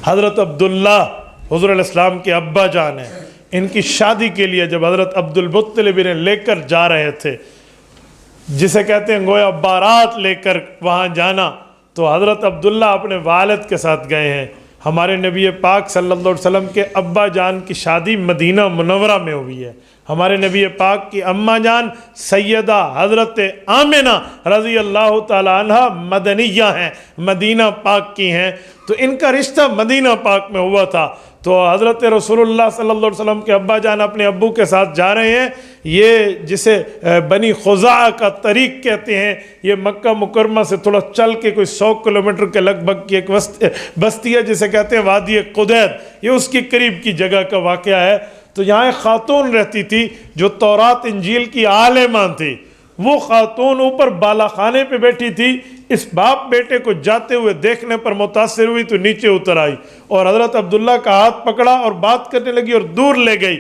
حضرت عبداللہ حضور علیہ السلام کے ابا جان ہیں، ان کی شادی کے لیے جب حضرت عبد المطلب انہیں لے کر جا رہے تھے، جسے کہتے ہیں گویا بارات لے کر وہاں جانا، تو حضرت عبداللہ اپنے والد کے ساتھ گئے ہیں۔ ہمارے نبی پاک صلی اللہ علیہ وسلم کے ابا جان کی شادی مدینہ منورہ میں ہوئی ہے۔ ہمارے نبی پاک کی اماں جان سیدہ حضرت آمنہ رضی اللہ تعالیٰ عنہ مدنیہ ہیں، مدینہ پاک کی ہیں، تو ان کا رشتہ مدینہ پاک میں ہوا تھا۔ تو حضرت رسول اللہ صلی اللہ علیہ وسلم کے ابا جان اپنے ابو کے ساتھ جا رہے ہیں۔ یہ جسے بنی خزاعہ کا طریق کہتے ہیں، یہ مکہ مکرمہ سے تھوڑا چل کے کوئی 100 کلومیٹر کے لگ بھگ کی ایک بستی ہے جسے کہتے ہیں وادی قدید، یہ اس کی قریب کی جگہ کا واقعہ ہے۔ تو یہاں ایک خاتون رہتی تھی جو تورات انجیل کی عالمہ تھی۔ وہ خاتون اوپر بالا خانے پہ بیٹھی تھی، اس باپ بیٹے کو جاتے ہوئے دیکھنے پر متاثر ہوئی تو نیچے اتر آئی اور حضرت عبداللہ کا ہاتھ پکڑا اور بات کرنے لگی اور دور لے گئی۔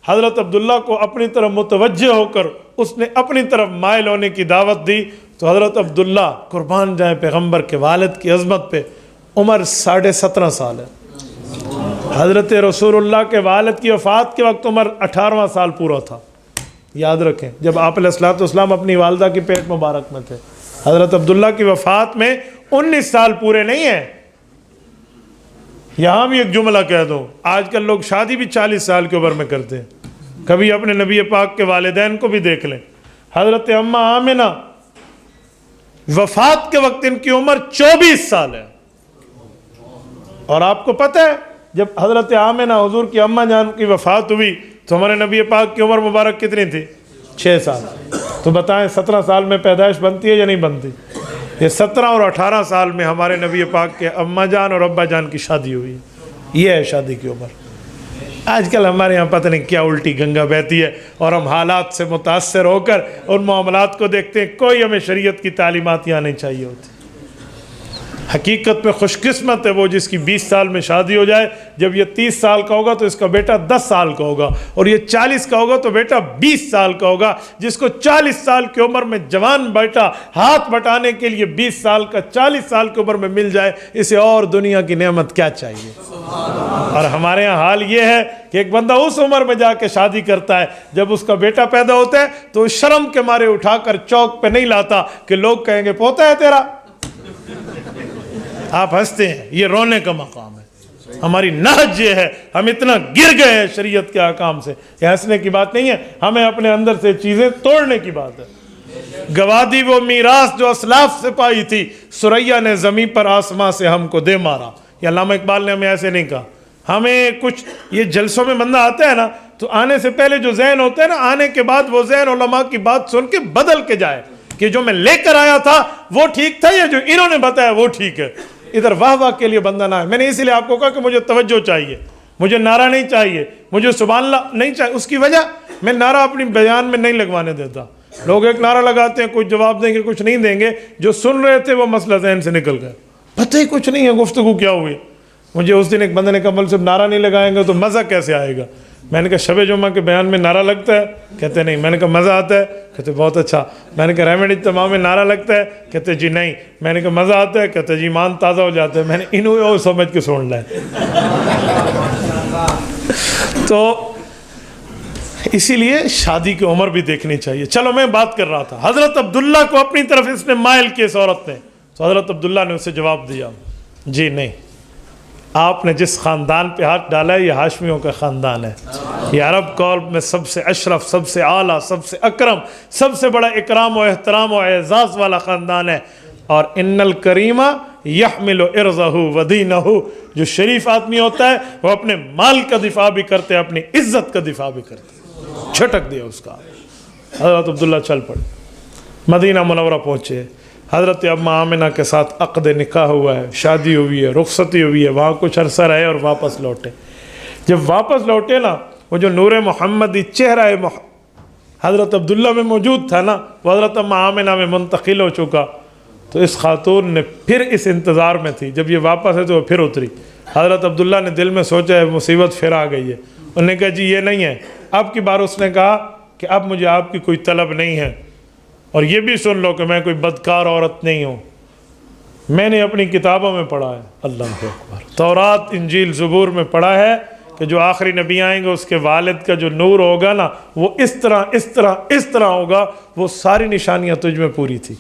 حضرت عبداللہ کو اپنی طرف متوجہ ہو کر اس نے اپنی طرف مائل ہونے کی دعوت دی، تو حضرت عبداللہ قربان جائیں پیغمبر کے والد کی عظمت پہ، عمر 17.5 سال ہے۔ حضرت رسول اللہ کے والد کی وفات کے وقت عمر 18واں سال پورا تھا۔ یاد رکھیں جب آپ علیہ السلام اپنی والدہ کی پیٹ مبارک میں تھے، حضرت عبداللہ کی وفات میں 19 سال پورے نہیں ہیں۔ یہاں بھی ایک جملہ کہہ دوں، آج کل لوگ شادی بھی 40 سال کی عمر میں کرتے ہیں۔ کبھی اپنے نبی پاک کے والدین کو بھی دیکھ لیں، حضرت اماں آمنہ وفات کے وقت ان کی عمر 24 سال ہے۔ اور آپ کو پتہ ہے جب حضرت آمنہ حضور کی اماں جان کی وفات ہوئی تو ہمارے نبی پاک کی عمر مبارک کتنی تھی؟ 6 سال۔ تو بتائیں 17 سال میں پیدائش بنتی ہے یا نہیں بنتی؟ یہ 17 اور 18 سال میں ہمارے نبی پاک کے اماں جان اور ابا جان کی شادی ہوئی، یہ ہے شادی کی عمر۔ آج کل ہمارے یہاں پتہ نہیں کیا الٹی گنگا بہتی ہے اور ہم حالات سے متاثر ہو کر ان معاملات کو دیکھتے ہیں، کوئی ہمیں شریعت کی تعلیمات یہاں نہیں چاہیے ہوتی۔ حقیقت میں خوش قسمت ہے وہ جس کی 20 سال میں شادی ہو جائے، جب یہ 30 سال کا ہوگا تو اس کا بیٹا 10 سال کا ہوگا، اور یہ 40 کا ہوگا تو بیٹا 20 سال کا ہوگا۔ جس کو 40 سال کی عمر میں جوان بیٹا ہاتھ بٹانے کے لیے 20 سال کا 40 سال کی عمر میں مل جائے، اسے اور دنیا کی نعمت کیا چاہیے؟ اور ہمارے یہاں حال یہ ہے کہ ایک بندہ اس عمر میں جا کے شادی کرتا ہے، جب اس کا بیٹا پیدا ہوتا ہے تو شرم کے مارے اٹھا کر چوک پہ نہیں لاتا کہ لوگ کہیں گے پوتا ہے تیرا۔ آپ ہنستے ہیں، یہ رونے کا مقام ہے۔ ہماری نہج یہ ہے، ہم اتنا گر گئے ہیں شریعت کے احکام سے، یہ ہنسنے کی بات نہیں ہے، ہمیں اپنے اندر سے چیزیں توڑنے کی بات ہے۔ گوا دی وہ میراث جو اسلاف سے پائی تھی، سریا نے زمین پر آسماں سے ہم کو دے مارا۔ یہ علامہ اقبال نے ہمیں ایسے نہیں کہا۔ ہمیں کچھ یہ جلسوں میں بندہ آتا ہے نا، تو آنے سے پہلے جو ذہن ہوتا ہے نا، آنے کے بعد وہ ذہن علماء کی بات سن کے بدل کے جائے کہ جو میں لے کر آیا تھا وہ ٹھیک تھا یا جو انہوں نے بتایا وہ ٹھیک ہے۔ ادھر واہ واہ کے لیے بندہ نہ ہے۔ میں نے اسی لیے آپ کو کہا کہ مجھے توجہ چاہیے، مجھے نعرہ نہیں چاہیے، مجھے سبحان اللہ نہیں چاہیے۔ اس کی وجہ میں نعرہ اپنی بیان میں نہیں لگوانے دیتا۔ لوگ ایک نعرہ لگاتے ہیں، کچھ جواب دیں گے، کچھ نہیں دیں گے، جو سن رہے تھے وہ مسئلہ ذہن سے نکل گیا، پتہ ہی کچھ نہیں ہے گفتگو کیا ہوئی۔ مجھے اس دن ایک بندے نے کہا مول صاحب نعرہ نہیں لگائیں گے تو مزہ کیسے آئے گا؟ میں نے کہا شب جمعہ کے بیان میں نعرہ لگتا ہے؟ کہتے نہیں۔ میں نے کہا مزہ آتا ہے؟ کہتے بہت اچھا۔ میں نے کہا رحمت اجتماع میں نعرہ لگتا ہے؟ کہتے جی نہیں۔ میں نے کہا مزہ آتا ہے؟ کہتے جی ایمان تازہ ہو جاتا ہے۔ میں نے انہوں اور سمجھ کے سن لیا۔ تو اسی لیے شادی کی عمر بھی دیکھنی چاہیے۔ چلو میں بات کر رہا تھا، حضرت عبداللہ کو اپنی طرف اس نے مائل کیا اس عورت نے، تو حضرت عبداللہ نے اسے جواب دیا جی نہیں، آپ نے جس خاندان پہ ہاتھ ڈالا ہے یہ ہاشمیوں کا خاندان ہے، یہ عرب قوم میں سب سے اشرف، سب سے اعلیٰ، سب سے اکرم، سب سے بڑا اکرام و احترام و اعزاز والا خاندان ہے۔ اور ان الکریم یحمل عرضہ و دینہ، جو شریف آدمی ہوتا ہے وہ اپنے مال کا دفاع بھی کرتے، اپنی عزت کا دفاع بھی کرتے۔ چھٹک دیا اس کا۔ حضرت عبداللہ چل پڑے، مدینہ منورہ پہنچے، حضرت اماں آمنہ کے ساتھ عقد نکاح ہوا ہے، شادی ہوئی ہے، رخصتی ہوئی ہے، وہاں کچھ عرصہ رہے اور واپس لوٹے۔ جب واپس لوٹے نا، وہ جو نور محمدی چہرہ حضرت عبداللہ میں موجود تھا نا، وہ حضرت اماں آمنہ میں منتقل ہو چکا۔ تو اس خاتون نے پھر اس انتظار میں تھی، جب یہ واپس ہے تو وہ پھر اتری۔ حضرت عبداللہ نے دل میں سوچا ہے مصیبت پھر آ گئی ہے۔ انہوں نے کہا جی یہ نہیں ہے، اب کی بار اس نے کہا کہ اب مجھے آپ کی کوئی طلب نہیں ہے، اور یہ بھی سن لو کہ میں کوئی بدکار عورت نہیں ہوں، میں نے اپنی کتابوں میں پڑھا ہے، اللہ اکبر، تورات انجیل زبور میں پڑھا ہے کہ جو آخری نبی آئیں گے اس کے والد کا جو نور ہوگا نا وہ اس طرح ہوگا، وہ ساری نشانیاں تجھ میں پوری تھی۔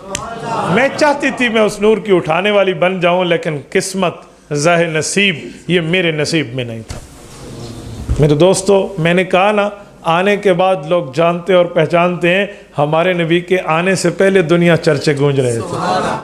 میں چاہتی تھی میں اس نور کی اٹھانے والی بن جاؤں، لیکن قسمت ظاہر نصیب یہ میرے نصیب میں نہیں تھا۔ میرے دوستو، میں نے کہا نا آنے کے بعد لوگ جانتے اور پہچانتے ہیں، ہمارے نبی کے آنے سے پہلے دنیا چرچے گونج رہے تھے۔